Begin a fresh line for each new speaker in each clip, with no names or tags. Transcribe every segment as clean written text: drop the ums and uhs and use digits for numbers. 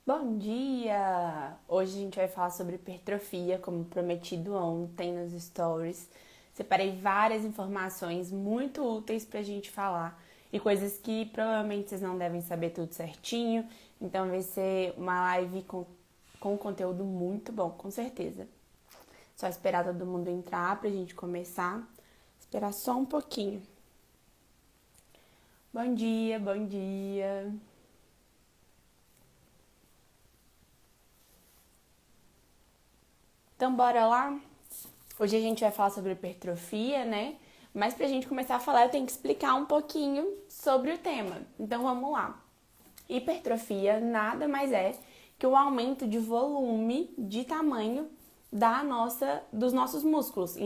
Bom dia! Hoje a gente vai falar sobre hipertrofia, como prometido ontem nos stories. Separei várias informações muito úteis pra gente falar e coisas que provavelmente vocês não devem saber tudo certinho. Então vai ser uma live com conteúdo muito bom, com certeza. Só esperar todo mundo entrar pra gente começar. Esperar só um pouquinho. Bom dia, bom dia! Então bora lá? Hoje a gente vai falar sobre hipertrofia, né? Mas pra gente começar a falar, eu tenho que explicar um pouquinho sobre o tema. Então vamos lá. Hipertrofia nada mais é que o aumento de volume, de tamanho dos nossos músculos.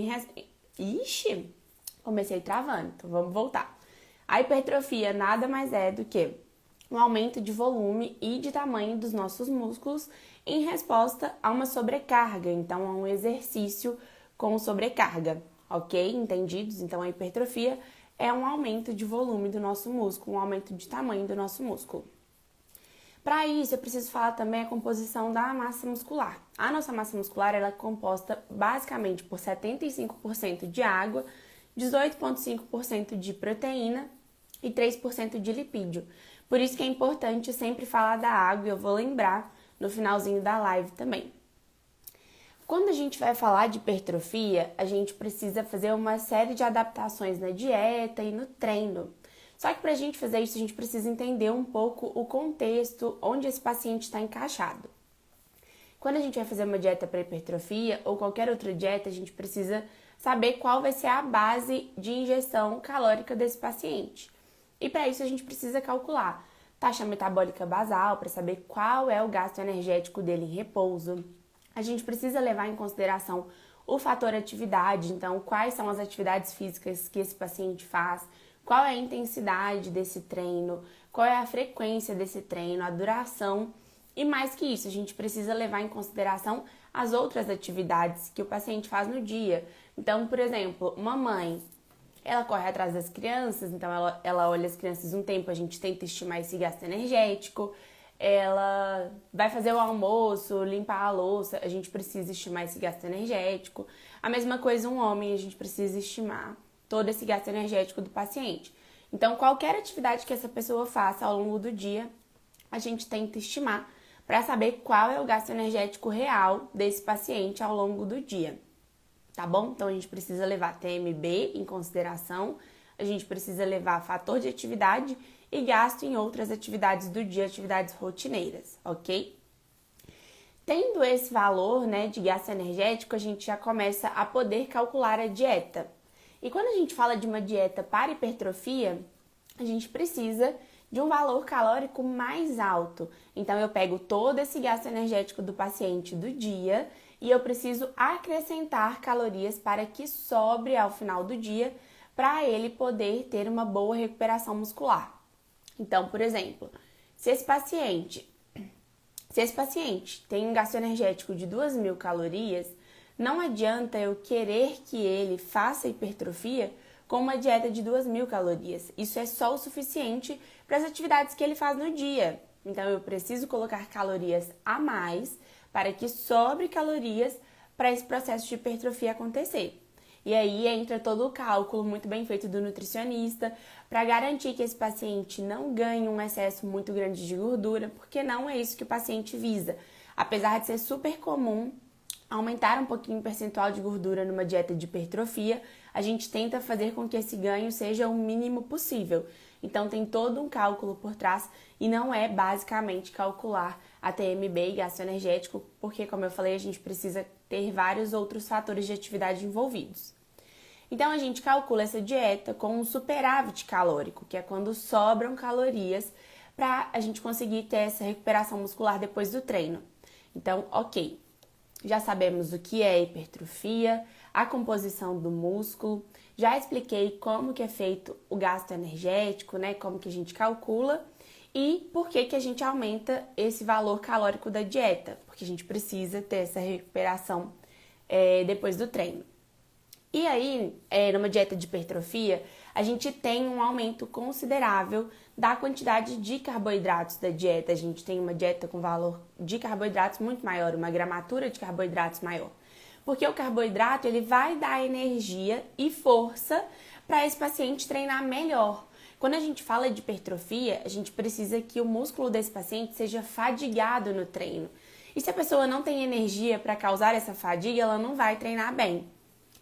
Ixi, comecei travando, então vamos voltar. A hipertrofia nada mais é do que um aumento de volume e de tamanho dos nossos músculos em resposta a uma sobrecarga, então a um exercício com sobrecarga, ok? Entendidos? Então a hipertrofia é um aumento de volume do nosso músculo, um aumento de tamanho do nosso músculo. Para isso, eu preciso falar também a composição da massa muscular. A nossa massa muscular ela é composta basicamente por 75% de água, 18,5% de proteína e 3% de lipídio. Por isso que é importante sempre falar da água e eu vou lembrar no finalzinho da live também. Quando a gente vai falar de hipertrofia, a gente precisa fazer uma série de adaptações na dieta e no treino. Só que para a gente fazer isso, a gente precisa entender um pouco o contexto onde esse paciente está encaixado. Quando a gente vai fazer uma dieta para hipertrofia ou qualquer outra dieta, a gente precisa saber qual vai ser a base de ingestão calórica desse paciente. E para isso a gente precisa calcular taxa metabólica basal para saber qual é o gasto energético dele em repouso. A gente precisa levar em consideração o fator atividade, então quais são as atividades físicas que esse paciente faz, qual é a intensidade desse treino, qual é a frequência desse treino, a duração. E mais que isso, a gente precisa levar em consideração as outras atividades que o paciente faz no dia. Então, por exemplo, uma mãe, ela corre atrás das crianças, então ela olha as crianças um tempo, a gente tenta estimar esse gasto energético. Ela vai fazer o almoço, limpar a louça, a gente precisa estimar esse gasto energético. A mesma coisa um homem, a gente precisa estimar todo esse gasto energético do paciente. Então, qualquer atividade que essa pessoa faça ao longo do dia, a gente tenta estimar para saber qual é o gasto energético real desse paciente ao longo do dia, tá bom? Então, a gente precisa levar TMB em consideração, a gente precisa levar fator de atividade e gasto em outras atividades do dia, atividades rotineiras, ok? Tendo esse valor, né, de gasto energético, a gente já começa a poder calcular a dieta. E quando a gente fala de uma dieta para hipertrofia, a gente precisa de um valor calórico mais alto. Então, eu pego todo esse gasto energético do paciente do dia e eu preciso acrescentar calorias para que sobre ao final do dia, para ele poder ter uma boa recuperação muscular. Então, por exemplo, se esse paciente tem um gasto energético de 2.000 calorias, não adianta eu querer que ele faça hipertrofia com uma dieta de 2.000 calorias. Isso é só o suficiente para as atividades que ele faz no dia. Então, eu preciso colocar calorias a mais para que sobre calorias para esse processo de hipertrofia acontecer. E aí entra todo o cálculo muito bem feito do nutricionista para garantir que esse paciente não ganhe um excesso muito grande de gordura, porque não é isso que o paciente visa. Apesar de ser super comum aumentar um pouquinho o percentual de gordura numa dieta de hipertrofia, a gente tenta fazer com que esse ganho seja o mínimo possível. Então tem todo um cálculo por trás e não é basicamente calcular a TMB e gasto energético, porque como eu falei, a gente precisa ter vários outros fatores de atividade envolvidos. Então a gente calcula essa dieta com um superávit calórico, que é quando sobram calorias para a gente conseguir ter essa recuperação muscular depois do treino. Então, ok, já sabemos o que é hipertrofia, a composição do músculo, já expliquei como que é feito o gasto energético, né? Como que a gente calcula e por que que a gente aumenta esse valor calórico da dieta, porque a gente precisa ter essa recuperação depois do treino. E aí, numa dieta de hipertrofia, a gente tem um aumento considerável da quantidade de carboidratos da dieta. A gente tem uma dieta com valor de carboidratos muito maior, uma gramatura de carboidratos maior. Porque o carboidrato, ele vai dar energia e força para esse paciente treinar melhor. Quando a gente fala de hipertrofia, a gente precisa que o músculo desse paciente seja fadigado no treino. E se a pessoa não tem energia para causar essa fadiga, ela não vai treinar bem.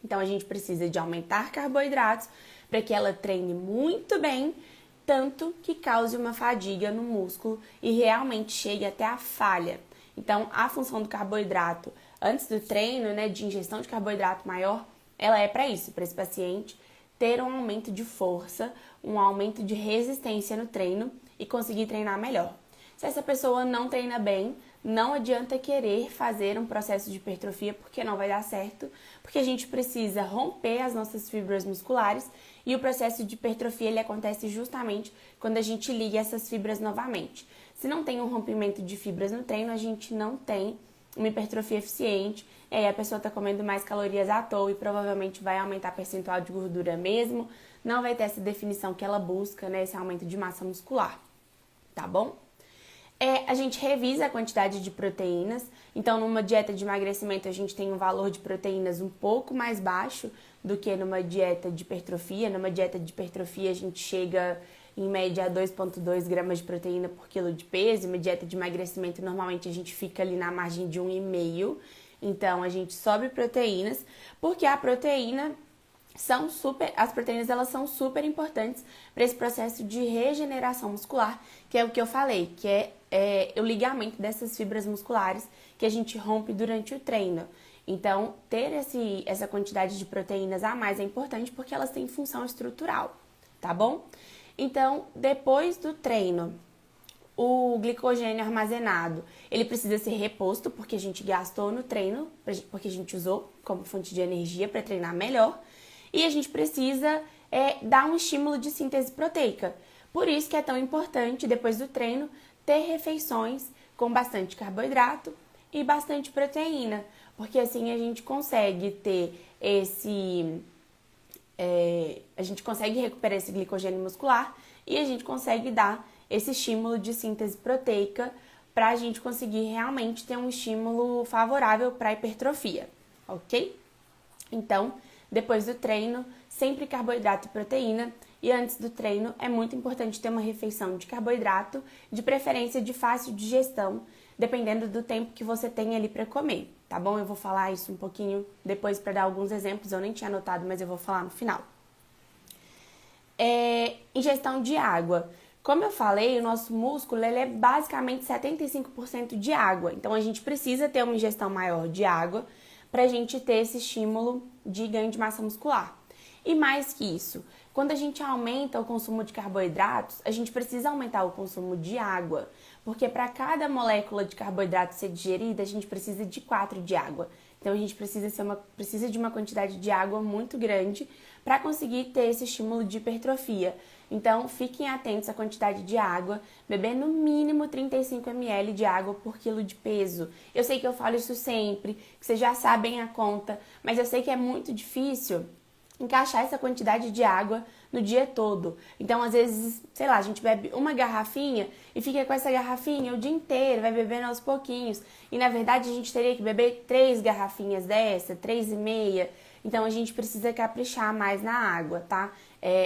Então a gente precisa de aumentar carboidratos para que ela treine muito bem, tanto que cause uma fadiga no músculo e realmente chegue até a falha. Então a função do carboidrato antes do treino, né, de ingestão de carboidrato maior, ela é para isso, para esse paciente ter um aumento de força, um aumento de resistência no treino e conseguir treinar melhor. Se essa pessoa não treina bem, não adianta querer fazer um processo de hipertrofia porque não vai dar certo, porque a gente precisa romper as nossas fibras musculares e o processo de hipertrofia ele acontece justamente quando a gente liga essas fibras novamente. Se não tem um rompimento de fibras no treino, a gente não tem uma hipertrofia eficiente, a pessoa está comendo mais calorias à toa e provavelmente vai aumentar o percentual de gordura mesmo, não vai ter essa definição que ela busca, né, esse aumento de massa muscular, tá bom? A gente revisa a quantidade de proteínas, então numa dieta de emagrecimento a gente tem um valor de proteínas um pouco mais baixo do que numa dieta de hipertrofia. Numa dieta de hipertrofia a gente chega em média a 2,2 gramas de proteína por quilo de peso. Uma dieta de emagrecimento normalmente a gente fica ali na margem de 1,5. Então a gente sobe proteínas, porque a proteína as proteínas elas são super importantes para esse processo de regeneração muscular, que é o que eu falei, que é o ligamento dessas fibras musculares que a gente rompe durante o treino. Então, ter essa quantidade de proteínas a mais é importante porque elas têm função estrutural, tá bom? Então, depois do treino, o glicogênio armazenado, ele precisa ser reposto porque a gente gastou no treino, porque a gente usou como fonte de energia para treinar melhor. E a gente precisa dar um estímulo de síntese proteica. Por isso que é tão importante, depois do treino, ter refeições com bastante carboidrato e bastante proteína. Porque assim a gente consegue ter a gente consegue recuperar esse glicogênio muscular e a gente consegue dar esse estímulo de síntese proteica para a gente conseguir realmente ter um estímulo favorável para a hipertrofia, ok? Então, depois do treino, sempre carboidrato e proteína. E antes do treino, é muito importante ter uma refeição de carboidrato, de preferência de fácil digestão, dependendo do tempo que você tem ali para comer, tá bom? Eu vou falar isso um pouquinho depois para dar alguns exemplos, eu nem tinha anotado, mas eu vou falar no final. Ingestão de água. Como eu falei, o nosso músculo ele é basicamente 75% de água, então a gente precisa ter uma ingestão maior de água para a gente ter esse estímulo de ganho de massa muscular. E mais que isso, quando a gente aumenta o consumo de carboidratos, a gente precisa aumentar o consumo de água, porque para cada molécula de carboidrato ser digerida, a gente precisa de 4 de água. Então a gente precisa de uma quantidade de água muito grande para conseguir ter esse estímulo de hipertrofia. Então fiquem atentos à quantidade de água, beber no mínimo 35 ml de água por quilo de peso. Eu sei que eu falo isso sempre, que vocês já sabem a conta, mas eu sei que é muito difícil encaixar essa quantidade de água no dia todo. Então, às vezes, sei lá, a gente bebe uma garrafinha e fica com essa garrafinha o dia inteiro, vai bebendo aos pouquinhos. E, na verdade, a gente teria que beber 3 garrafinhas dessa, 3,5. Então, a gente precisa caprichar mais na água, tá?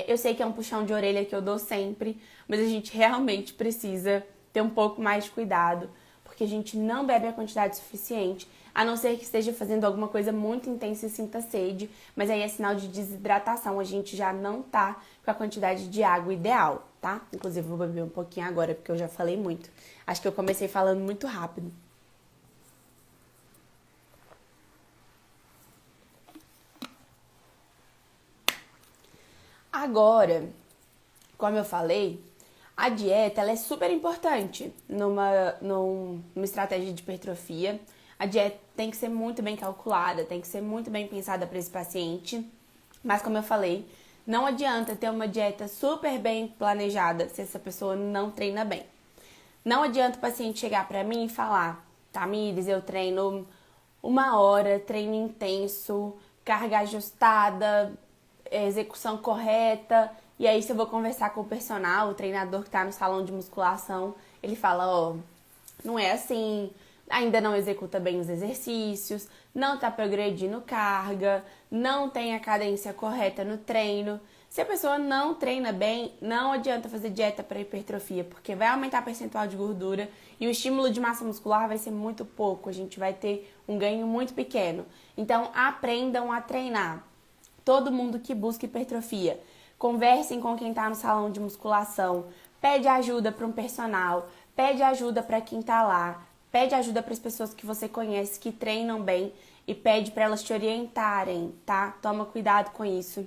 Eu sei que é um puxão de orelha que eu dou sempre, mas a gente realmente precisa ter um pouco mais de cuidado, porque a gente não bebe a quantidade suficiente, a não ser que esteja fazendo alguma coisa muito intensa e sinta sede, mas aí é sinal de desidratação, a gente já não tá com a quantidade de água ideal, tá? Inclusive, eu vou beber um pouquinho agora, porque eu já falei muito. Acho que eu comecei falando muito rápido. Agora, como eu falei, a dieta ela é super importante numa estratégia de hipertrofia. A dieta tem que ser muito bem calculada, tem que ser muito bem pensada para esse paciente. Mas como eu falei, não adianta ter uma dieta super bem planejada se essa pessoa não treina bem. Não adianta o paciente chegar para mim e falar: Tamires, eu treino 1 hora, treino intenso, carga ajustada, execução correta. E aí, se eu vou conversar com o personal, o treinador que está no salão de musculação, ele fala, ó, não é assim, ainda não executa bem os exercícios, não está progredindo carga, não tem a cadência correta no treino. Se a pessoa não treina bem, não adianta fazer dieta para hipertrofia, porque vai aumentar o percentual de gordura e o estímulo de massa muscular vai ser muito pouco, a gente vai ter um ganho muito pequeno. Então, aprendam a treinar. Todo mundo que busca hipertrofia, conversem com quem está no salão de musculação, pede ajuda para um personal, pede ajuda para quem está lá, pede ajuda para as pessoas que você conhece que treinam bem e pede para elas te orientarem, tá? Toma cuidado com isso.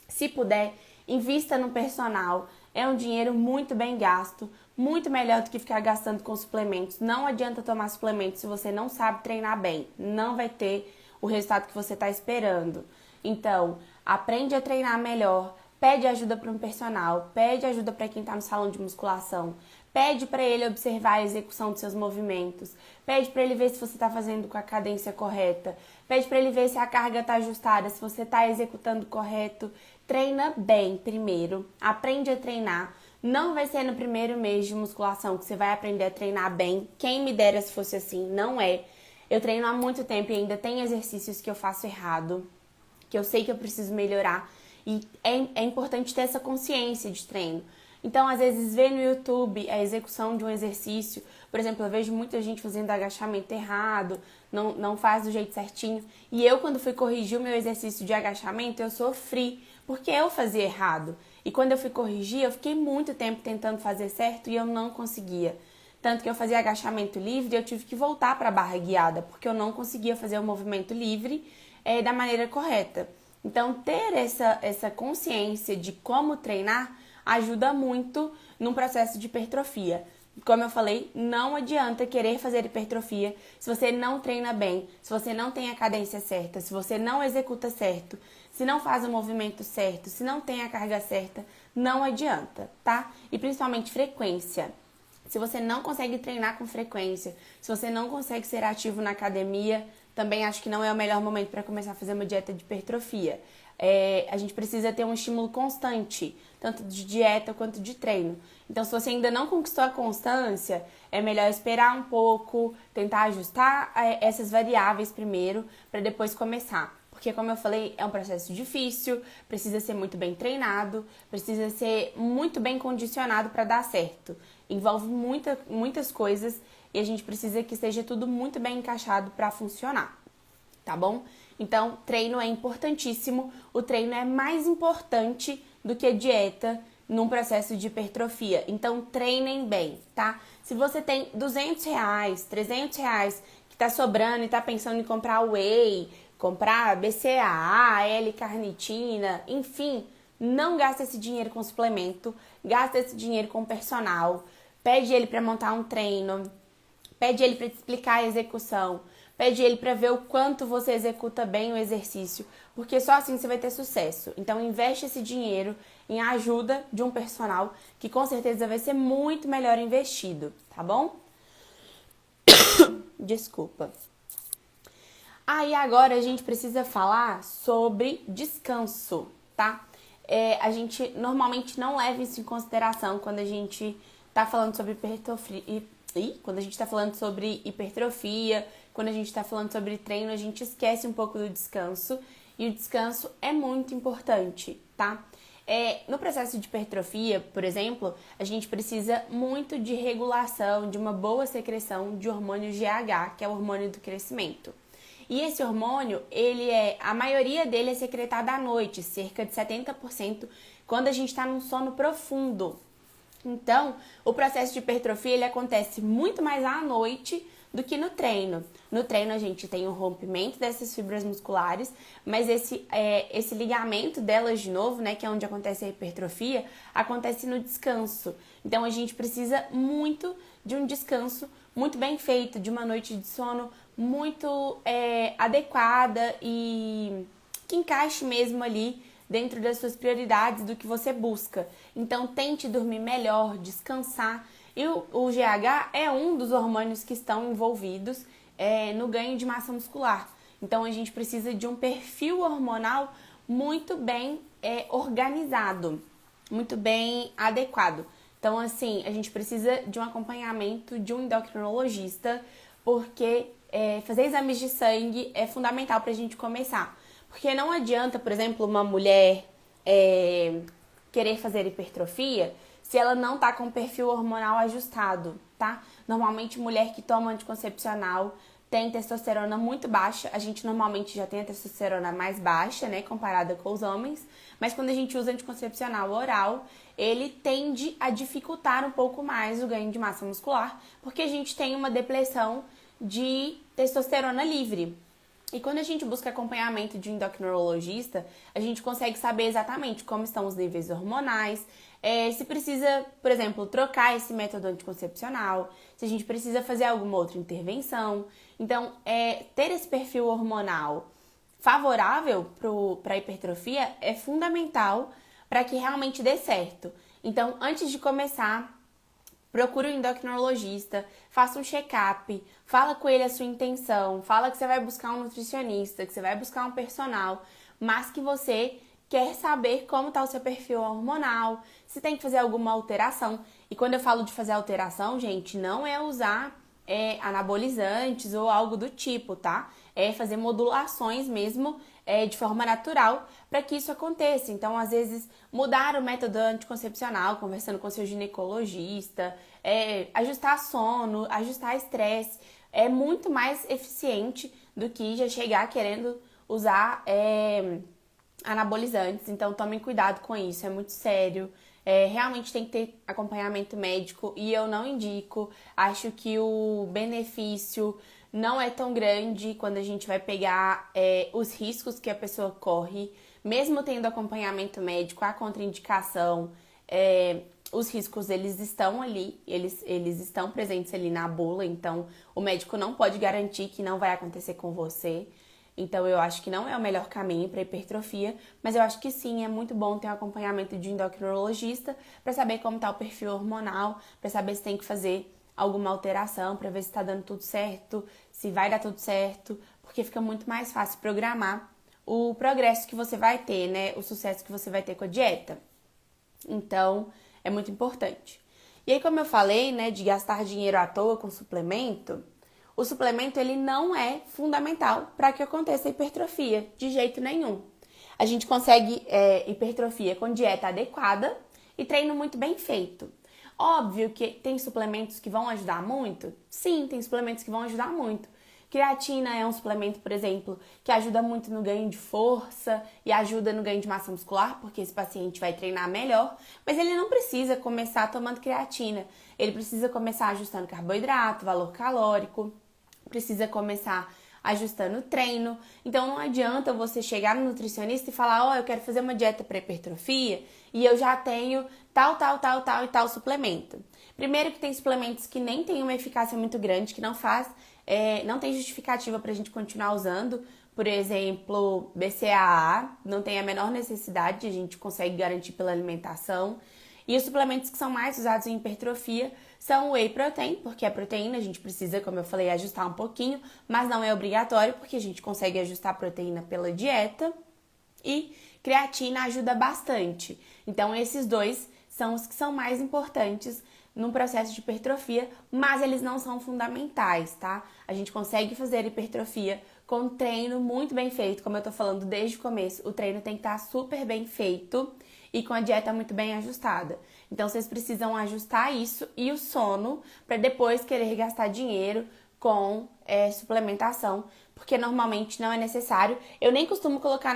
Se puder, invista no personal. É um dinheiro muito bem gasto, muito melhor do que ficar gastando com suplementos. Não adianta tomar suplementos se você não sabe treinar bem. Não vai ter o resultado que você está esperando. Então, aprende a treinar melhor. Pede ajuda para um personal. Pede ajuda para quem está no salão de musculação. Pede para ele observar a execução dos seus movimentos. Pede para ele ver se você está fazendo com a cadência correta. Pede para ele ver se a carga está ajustada, se você está executando correto. Treina bem primeiro. Aprende a treinar. Não vai ser no primeiro mês de musculação que você vai aprender a treinar bem. Quem me dera se fosse assim. Não é. Eu treino há muito tempo e ainda tem exercícios que eu faço errado, que eu sei que eu preciso melhorar. E é importante ter essa consciência de treino. Então, às vezes, ver no YouTube a execução de um exercício. Por exemplo, eu vejo muita gente fazendo agachamento errado, não faz do jeito certinho. E eu, quando fui corrigir o meu exercício de agachamento, eu sofri, porque eu fazia errado. E quando eu fui corrigir, eu fiquei muito tempo tentando fazer certo e eu não conseguia. Tanto que eu fazia agachamento livre e eu tive que voltar para a barra guiada, porque eu não conseguia fazer o movimento livre da maneira correta. Então, ter essa consciência de como treinar ajuda muito no processo de hipertrofia. Como eu falei, não adianta querer fazer hipertrofia se você não treina bem, se você não tem a cadência certa, se você não executa certo, se não faz o movimento certo, se não tem a carga certa, não adianta, tá? E principalmente frequência. Se você não consegue treinar com frequência, se você não consegue ser ativo na academia, também acho que não é o melhor momento para começar a fazer uma dieta de hipertrofia. A gente precisa ter um estímulo constante, tanto de dieta quanto de treino. Então, se você ainda não conquistou a constância, é melhor esperar um pouco, tentar ajustar essas variáveis primeiro, para depois começar. Porque, como eu falei, é um processo difícil, precisa ser muito bem treinado, precisa ser muito bem condicionado para dar certo. Envolve muitas coisas e a gente precisa que esteja tudo muito bem encaixado para funcionar, tá bom? Então, treino é importantíssimo. O treino é mais importante do que a dieta num processo de hipertrofia. Então, treinem bem, tá? Se você tem R$200, R$300 que tá sobrando e tá pensando em comprar whey, comprar BCAA, L-carnitina, enfim, não gasta esse dinheiro com suplemento, gasta esse dinheiro com personal, pede ele para montar um treino, pede ele para te explicar a execução, pede ele para ver o quanto você executa bem o exercício, porque só assim você vai ter sucesso. Então, investe esse dinheiro em ajuda de um personal, que com certeza vai ser muito melhor investido, tá bom? Desculpa. E agora a gente precisa falar sobre descanso, tá? A gente normalmente não leva isso em consideração quando a gente tá falando sobre hipertrofia. Quando a gente tá falando sobre hipertrofia, quando a gente tá falando sobre treino, a gente esquece um pouco do descanso. E o descanso é muito importante, tá? No processo de hipertrofia, por exemplo, a gente precisa muito de regulação, de uma boa secreção de hormônio GH, que é o hormônio do crescimento. E esse hormônio, a maioria dele é secretado à noite, cerca de 70%, quando a gente está num sono profundo. Então, o processo de hipertrofia ele acontece muito mais à noite do que no treino. No treino a gente tem o rompimento dessas fibras musculares, mas esse ligamento delas de novo, né, que é onde acontece a hipertrofia, acontece no descanso. Então a gente precisa muito de um descanso muito bem feito, de uma noite de sono muito adequada e que encaixe mesmo ali dentro das suas prioridades, do que você busca. Então tente dormir melhor, descansar. E o GH é um dos hormônios que estão envolvidos no ganho de massa muscular. Então a gente precisa de um perfil hormonal muito bem organizado, muito bem adequado. Então, assim, a gente precisa de um acompanhamento de um endocrinologista, porque fazer exames de sangue é fundamental para a gente começar. Porque não adianta, por exemplo, uma mulher querer fazer hipertrofia se ela não tá com o perfil hormonal ajustado, tá? Normalmente, mulher que toma anticoncepcional tem testosterona muito baixa. A gente normalmente já tem a testosterona mais baixa, né, comparada com os homens. Mas quando a gente usa anticoncepcional oral, ele tende a dificultar um pouco mais o ganho de massa muscular, porque a gente tem uma depressão de testosterona livre. E quando a gente busca acompanhamento de um endocrinologista, a gente consegue saber exatamente como estão os níveis hormonais, se precisa, por exemplo, trocar esse método anticoncepcional, se a gente precisa fazer alguma outra intervenção. Então, ter esse perfil hormonal favorável para a hipertrofia é fundamental para que realmente dê certo. Então, antes de começar, procure um endocrinologista, faça um check-up, fala com ele a sua intenção, fala que você vai buscar um nutricionista, que você vai buscar um personal, mas que você quer saber como está o seu perfil hormonal, se tem que fazer alguma alteração. E quando eu falo de fazer alteração, gente, não é usar anabolizantes ou algo do tipo, tá? É fazer modulações mesmo de forma natural para que isso aconteça. Então, às vezes, mudar o método anticoncepcional, conversando com seu ginecologista, ajustar sono, ajustar estresse, é muito mais eficiente do que já chegar querendo usar anabolizantes. Então, tomem cuidado com isso, é muito sério. Realmente tem que ter acompanhamento médico e eu não indico. Acho que o benefício não é tão grande quando a gente vai pegar os riscos que a pessoa corre. Mesmo tendo acompanhamento médico, a contraindicação, os riscos eles estão ali, eles estão presentes ali na bula, então o médico não pode garantir que não vai acontecer com você. Então, eu acho que não é o melhor caminho para hipertrofia, mas eu acho que sim, é muito bom ter um acompanhamento de endocrinologista para saber como está o perfil hormonal, para saber se tem que fazer alguma alteração, para ver se está dando tudo certo, se vai dar tudo certo, porque fica muito mais fácil programar o progresso que você vai ter, né? O sucesso que você vai ter com a dieta. Então, é muito importante. E aí, como eu falei, né, de gastar dinheiro à toa com suplemento, o suplemento ele não é fundamental para que aconteça hipertrofia, de jeito nenhum. A gente consegue hipertrofia com dieta adequada e treino muito bem feito. Óbvio que tem suplementos que vão ajudar muito? Sim, tem suplementos que vão ajudar muito. Creatina é um suplemento, por exemplo, que ajuda muito no ganho de força e ajuda no ganho de massa muscular, porque esse paciente vai treinar melhor, mas ele não precisa começar tomando creatina. Ele precisa começar ajustando carboidrato, valor calórico, precisa começar ajustando o treino. Então não adianta você chegar no nutricionista e falar: eu quero fazer uma dieta para hipertrofia e eu já tenho tal e tal suplemento. Primeiro que tem suplementos que nem tem uma eficácia muito grande, que não tem justificativa para a gente continuar usando. Por exemplo, BCAA, não tem a menor necessidade, a gente consegue garantir pela alimentação. E os suplementos que são mais usados em hipertrofia são o whey protein, porque é proteína, a gente precisa, como eu falei, ajustar um pouquinho, mas não é obrigatório, porque a gente consegue ajustar a proteína pela dieta. E creatina ajuda bastante. Então, esses dois são os que são mais importantes no processo de hipertrofia, mas eles não são fundamentais, tá? A gente consegue fazer hipertrofia com treino muito bem feito, como eu tô falando desde o começo, o treino tem que estar super bem feito e com a dieta muito bem ajustada. Então, vocês precisam ajustar isso e o sono para depois querer gastar dinheiro com suplementação, porque normalmente não é necessário. Eu nem costumo colocar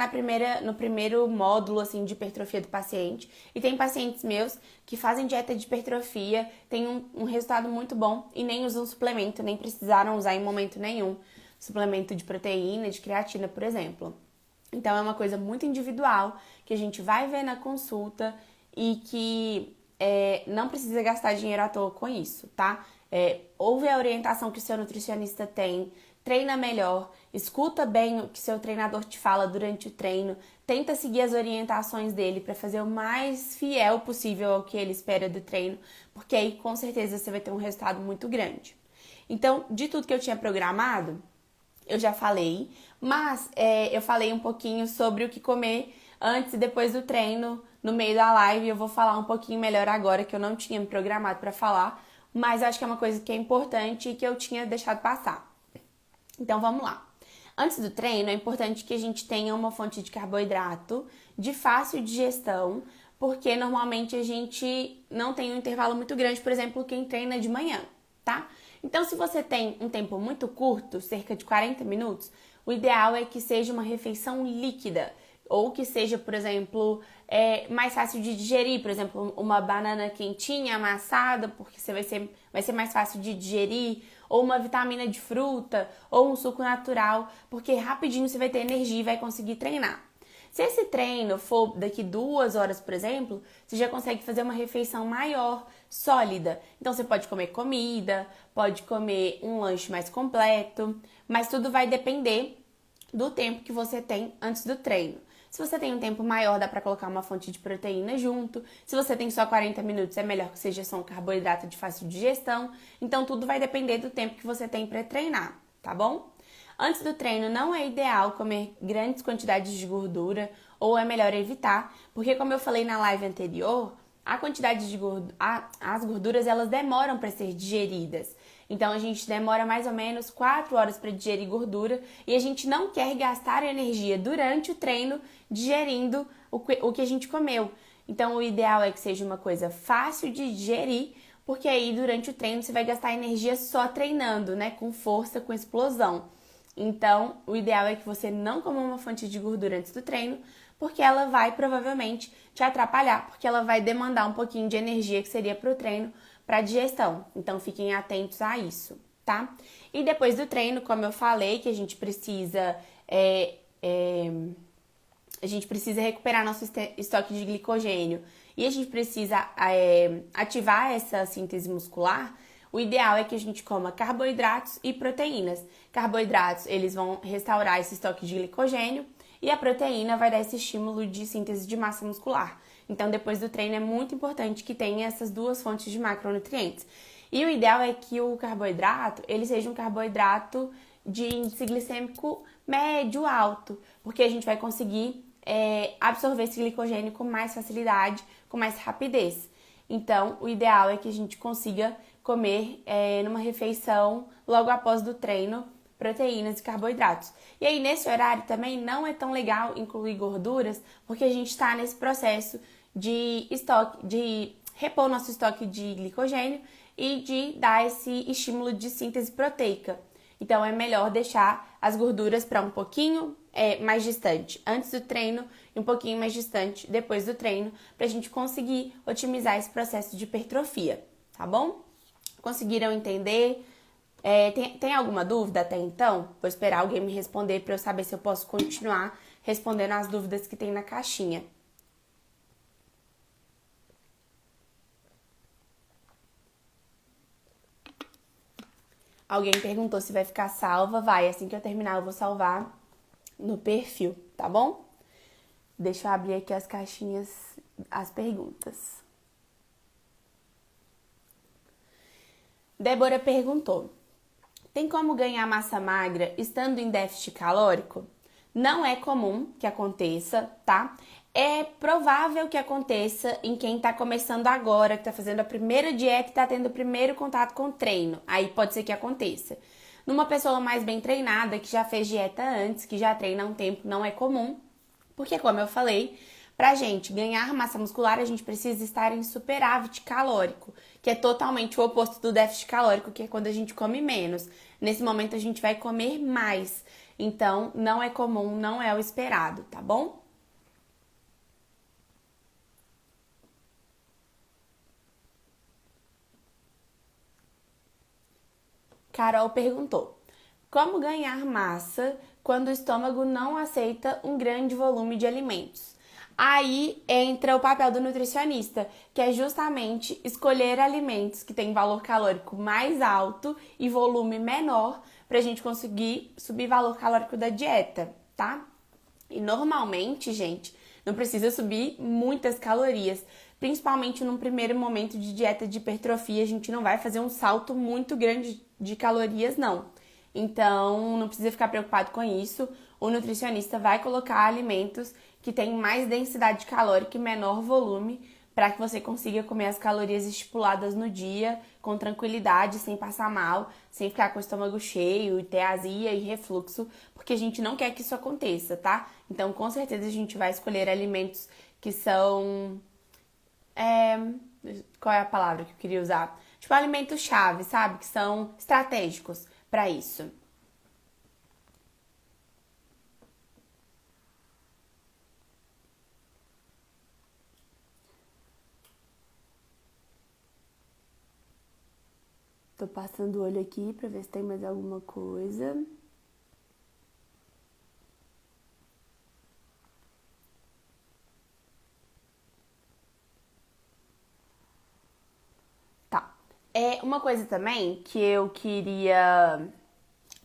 no primeiro módulo assim, de hipertrofia do paciente. E tem pacientes meus que fazem dieta de hipertrofia, tem um resultado muito bom e nem usam suplemento, nem precisaram usar em momento nenhum suplemento de proteína, de creatina, por exemplo. Então é uma coisa muito individual que a gente vai ver na consulta e que não precisa gastar dinheiro à toa com isso, tá? Ouve a orientação que o seu nutricionista tem, treina melhor, escuta bem o que seu treinador te fala durante o treino, tenta seguir as orientações dele para fazer o mais fiel possível ao que ele espera do treino, porque aí com certeza você vai ter um resultado muito grande. Então, de tudo que eu tinha programado, eu já falei, mas eu falei um pouquinho sobre o que comer antes e depois do treino, no meio da live. Eu vou falar um pouquinho melhor agora, que eu não tinha me programado para falar, mas acho que é uma coisa que é importante e que eu tinha deixado passar. Então vamos lá. Antes do treino, é importante que a gente tenha uma fonte de carboidrato de fácil digestão, porque normalmente a gente não tem um intervalo muito grande, por exemplo, quem treina de manhã, tá? Então, se você tem um tempo muito curto, cerca de 40 minutos, o ideal é que seja uma refeição líquida, ou que seja, por exemplo, mais fácil de digerir, por exemplo, uma banana quentinha, amassada, porque vai ser mais fácil de digerir, ou uma vitamina de fruta, ou um suco natural, porque rapidinho você vai ter energia e vai conseguir treinar. Se esse treino for daqui 2 horas, por exemplo, você já consegue fazer uma refeição maior, sólida. Então você pode comer comida, pode comer um lanche mais completo, mas tudo vai depender do tempo que você tem antes do treino. Se você tem um tempo maior, dá para colocar uma fonte de proteína junto. Se você tem só 40 minutos, é melhor que seja só um carboidrato de fácil digestão. Então tudo vai depender do tempo que você tem para treinar, tá bom? Antes do treino, não é ideal comer grandes quantidades de gordura, ou é melhor evitar, porque como eu falei na live anterior, a quantidade de as gorduras elas demoram para ser digeridas. Então a gente demora mais ou menos 4 horas para digerir gordura e a gente não quer gastar energia durante o treino digerindo o que a gente comeu. Então o ideal é que seja uma coisa fácil de digerir, porque aí durante o treino você vai gastar energia só treinando, né? Com força, com explosão. Então, o ideal é que você não coma uma fonte de gordura antes do treino, porque ela vai provavelmente te atrapalhar, porque ela vai demandar um pouquinho de energia que seria para o treino, para digestão. Então, fiquem atentos a isso, tá? E depois do treino, como eu falei, que a gente precisa recuperar nosso estoque de glicogênio e a gente precisa ativar essa síntese muscular. O ideal é que a gente coma carboidratos e proteínas. Carboidratos, eles vão restaurar esse estoque de glicogênio e a proteína vai dar esse estímulo de síntese de massa muscular. Então, depois do treino, é muito importante que tenha essas duas fontes de macronutrientes. E o ideal é que o carboidrato, ele seja um carboidrato de índice glicêmico médio alto, porque a gente vai conseguir absorver esse glicogênio com mais facilidade, com mais rapidez. Então, o ideal é que a gente consiga comer numa refeição logo após do treino proteínas e carboidratos. E aí, nesse horário também não é tão legal incluir gorduras, porque a gente está nesse processo de repor nosso estoque de glicogênio e de dar esse estímulo de síntese proteica. Então, é melhor deixar as gorduras para um pouquinho mais distante antes do treino e um pouquinho mais distante depois do treino, para a gente conseguir otimizar esse processo de hipertrofia, tá bom? Conseguiram entender? Tem alguma dúvida até então? Vou esperar alguém me responder para eu saber se eu posso continuar respondendo as dúvidas que tem na caixinha. Alguém perguntou se vai ficar salva. Vai, assim que eu terminar eu vou salvar no perfil, tá bom? Deixa eu abrir aqui as caixinhas, as perguntas. Débora perguntou: tem como ganhar massa magra estando em déficit calórico? Não é comum que aconteça, tá? É provável que aconteça em quem tá começando agora, que tá fazendo a primeira dieta e tá tendo o primeiro contato com o treino. Aí pode ser que aconteça. Numa pessoa mais bem treinada, que já fez dieta antes, que já treina há um tempo, não é comum. Porque, como eu falei, pra gente ganhar massa muscular, a gente precisa estar em superávit calórico, que é totalmente o oposto do déficit calórico, que é quando a gente come menos. Nesse momento, a gente vai comer mais. Então, não é comum, não é o esperado, tá bom? Carol perguntou: como ganhar massa quando o estômago não aceita um grande volume de alimentos? Aí entra o papel do nutricionista, que é justamente escolher alimentos que têm valor calórico mais alto e volume menor para a gente conseguir subir o valor calórico da dieta, tá? E normalmente, gente, não precisa subir muitas calorias. Principalmente num primeiro momento de dieta de hipertrofia, a gente não vai fazer um salto muito grande de calorias, não. Então, não precisa ficar preocupado com isso. O nutricionista vai colocar alimentos que tem mais densidade calórica e menor volume, para que você consiga comer as calorias estipuladas no dia com tranquilidade, sem passar mal, sem ficar com o estômago cheio e ter azia e refluxo, porque a gente não quer que isso aconteça, tá? Então, com certeza, a gente vai escolher alimentos que são... Qual é a palavra que eu queria usar? Tipo, alimentos-chave, sabe? Que são estratégicos para isso. Tô passando o olho aqui pra ver se tem mais alguma coisa. Tá. Uma coisa também que eu queria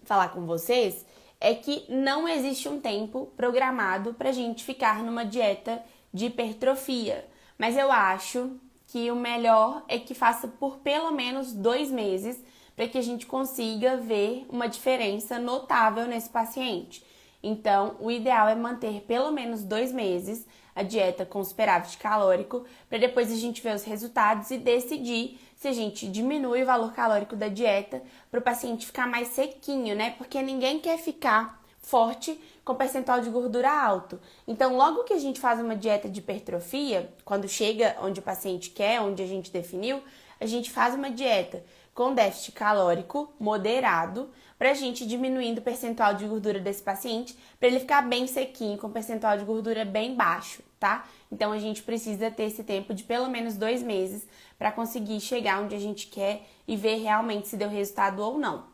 falar com vocês é que não existe um tempo programado pra gente ficar numa dieta de hipertrofia. Mas eu acho que o melhor é que faça por pelo menos 2 meses para que a gente consiga ver uma diferença notável nesse paciente. Então, o ideal é manter pelo menos 2 meses a dieta com superávit calórico para depois a gente ver os resultados e decidir se a gente diminui o valor calórico da dieta para o paciente ficar mais sequinho, né? Porque ninguém quer ficar forte com percentual de gordura alto. Então, logo que a gente faz uma dieta de hipertrofia, quando chega onde o paciente quer, onde a gente definiu, a gente faz uma dieta com déficit calórico moderado para a gente diminuindo o percentual de gordura desse paciente, para ele ficar bem sequinho, com percentual de gordura bem baixo, tá? Então, a gente precisa ter esse tempo de pelo menos 2 meses para conseguir chegar onde a gente quer e ver realmente se deu resultado ou não.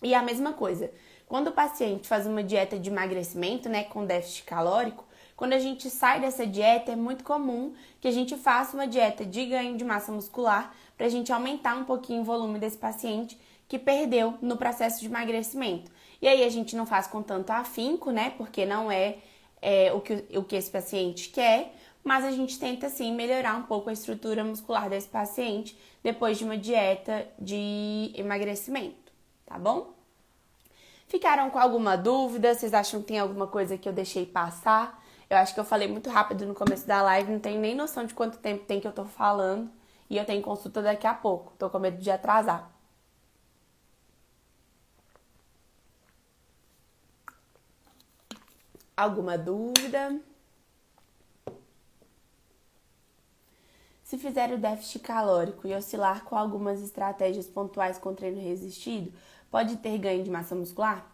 E a mesma coisa, quando o paciente faz uma dieta de emagrecimento, né, com déficit calórico, quando a gente sai dessa dieta, é muito comum que a gente faça uma dieta de ganho de massa muscular para a gente aumentar um pouquinho o volume desse paciente que perdeu no processo de emagrecimento. E aí a gente não faz com tanto afinco, né, porque não é o que esse paciente quer, mas a gente tenta, sim, melhorar um pouco a estrutura muscular desse paciente depois de uma dieta de emagrecimento, tá bom? Ficaram com alguma dúvida? Vocês acham que tem alguma coisa que eu deixei passar? Eu acho que eu falei muito rápido no começo da live, não tenho nem noção de quanto tempo tem que eu tô falando. E eu tenho consulta daqui a pouco, tô com medo de atrasar. Alguma dúvida? Se fizer o déficit calórico e oscilar com algumas estratégias pontuais com treino resistido, pode ter ganho de massa muscular?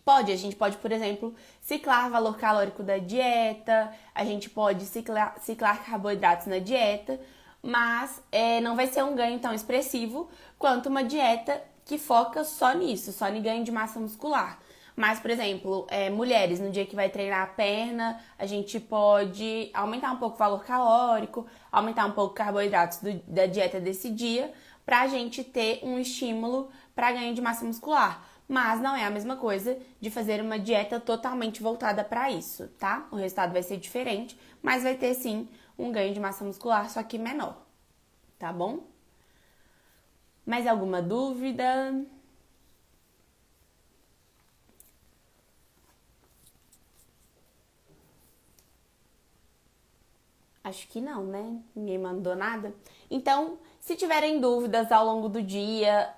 Pode, a gente pode, por exemplo, ciclar valor calórico da dieta, a gente pode ciclar carboidratos na dieta, mas não vai ser um ganho tão expressivo quanto uma dieta que foca só nisso, só em ganho de massa muscular. Mas, por exemplo, mulheres, no dia que vai treinar a perna, a gente pode aumentar um pouco o valor calórico, aumentar um pouco carboidratos da dieta desse dia, pra gente ter um estímulo para ganho de massa muscular. Mas não é a mesma coisa de fazer uma dieta totalmente voltada para isso, tá? O resultado vai ser diferente, mas vai ter sim um ganho de massa muscular, só que menor, tá bom? Mais alguma dúvida? Acho que não, né? Ninguém mandou nada. Então, se tiverem dúvidas ao longo do dia,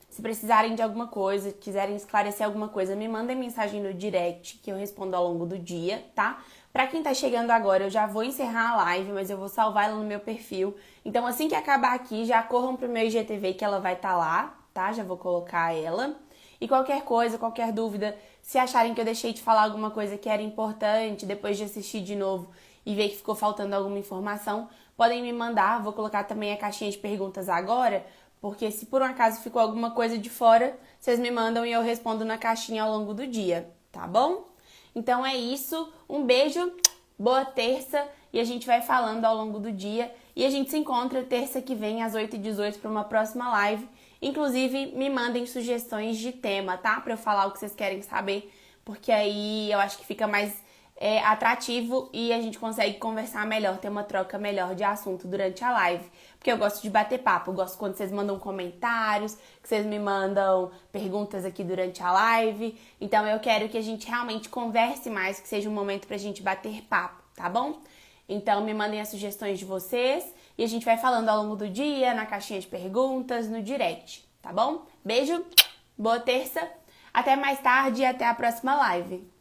se precisarem de alguma coisa, quiserem esclarecer alguma coisa, me mandem mensagem no direct que eu respondo ao longo do dia, tá? Pra quem tá chegando agora, eu já vou encerrar a live, mas eu vou salvar ela no meu perfil. Então, assim que acabar aqui, já corram pro meu IGTV que ela vai estar lá, tá? Já vou colocar ela. E qualquer coisa, qualquer dúvida, se acharem que eu deixei de falar alguma coisa que era importante, depois de assistir de novo e ver que ficou faltando alguma informação, podem me mandar. Vou colocar também a caixinha de perguntas agora, porque se por um acaso ficou alguma coisa de fora, vocês me mandam e eu respondo na caixinha ao longo do dia, tá bom? Então é isso, um beijo, boa terça e a gente vai falando ao longo do dia. E a gente se encontra terça que vem às 8h18 para uma próxima live. Inclusive, me mandem sugestões de tema, tá? Pra eu falar o que vocês querem saber, porque aí eu acho que fica mais atrativo e a gente consegue conversar melhor, ter uma troca melhor de assunto durante a live. Porque eu gosto de bater papo, eu gosto quando vocês mandam comentários, que vocês me mandam perguntas aqui durante a live. Então eu quero que a gente realmente converse mais, que seja um momento pra gente bater papo, tá bom? Então me mandem as sugestões de vocês e a gente vai falando ao longo do dia, na caixinha de perguntas, no direct, tá bom? Beijo, boa terça, até mais tarde e até a próxima live.